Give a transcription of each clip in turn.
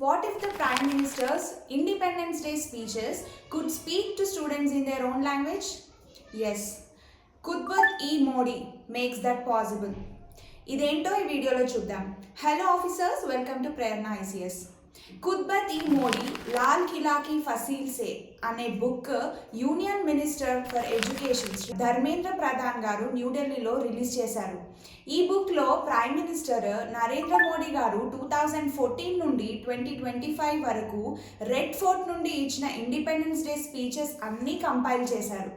What if the Prime Minister's Independence Day speeches could speak to students in their own language? Yes, Kudbat E. Modi makes that possible. ఇదేంటో ఈ వీడియోలో చూద్దాం. Hello officers, welcome to Prerana ICS. కుద్బత్ ఈ మోడీ లాల్ కిలాకి ఫసీల్ సే అనే book union minister for education Dharmendra Pradhan గారు న్యూఢిల్లీలో రిలీజ్ చేశారు. ఈ బుక్లో ప్రైమ్ మినిస్టర్ నరేంద్ర మోడీ గారు 2014 నుండి 2025 వరకు రెడ్ ఫోర్ట్ నుండి ఇచ్చిన ఇండిపెండెన్స్ డే స్పీచెస్ అన్నీ కంపైల్ చేశారు.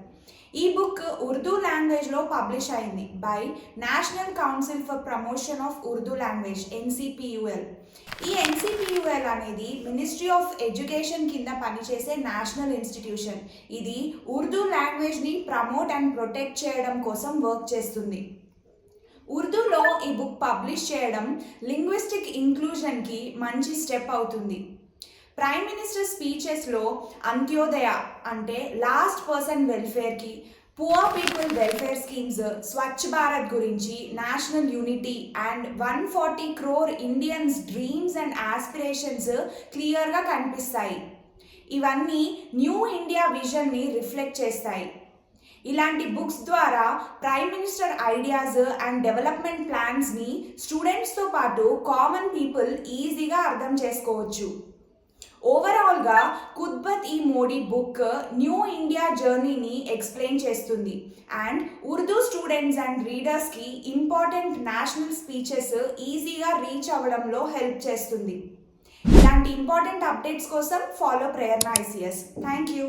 ఈ బుక్ ఉర్దూ లాంగ్వేజ్లో పబ్లిష్ అయింది by national council for promotion of Urdu language NCPUL. ఈ NCPUL అనేది మినిస్ట్రీ ఆఫ్ ఎడ్యుకేషన్ కింద పనిచేసే నేషనల్ ఇన్స్టిట్యూషన్. ఇది ఉర్దూ లాంగ్వేజ్ని ప్రమోట్ అండ్ ప్రొటెక్ట్ చేయడం కోసం వర్క్ చేస్తుంది. ఉర్దూలో ఈ బుక్ పబ్లిష్ చేయడం లింగ్విస్టిక్ ఇంక్లూజన్కి మంచి స్టెప్ అవుతుంది. ప్రైమ్ మినిస్టర్ స్పీచెస్లో అంత్యోదయ అంటే లాస్ట్ పర్సన్ వెల్ఫేర్కి, poor people welfare schemes, Swachh Bharat గురించి, national unity and 140 crore Indians dreams and aspirations క్లియర్గా కనిపిస్తాయి. ఇవన్నీ న్యూ ఇండియా విజన్ని రిఫ్లెక్ట్ చేస్తాయి. ఇలాంటి బుక్స్ ద్వారా prime minister ideas and development ప్లాన్స్ని స్టూడెంట్స్తో పాటు కామన్ పీపుల్ ఈజీగా అర్థం చేసుకోవచ్చు. ఓవరాల్గా కుద్బత్ ఈ మోడీ బుక్ న్యూ ఇండియా జర్నీని ఎక్స్ప్లెయిన్ చేస్తుంది అండ్ ఉర్దూ స్టూడెంట్స్ అండ్ రీడర్స్కి ఇంపార్టెంట్ నేషనల్ స్పీచెస్ ఈజీగా రీచ్ అవ్వడంలో హెల్ప్ చేస్తుంది. ఇలాంటి ఇంపార్టెంట్ అప్డేట్స్ కోసం follow Prerana ICS. Thank you.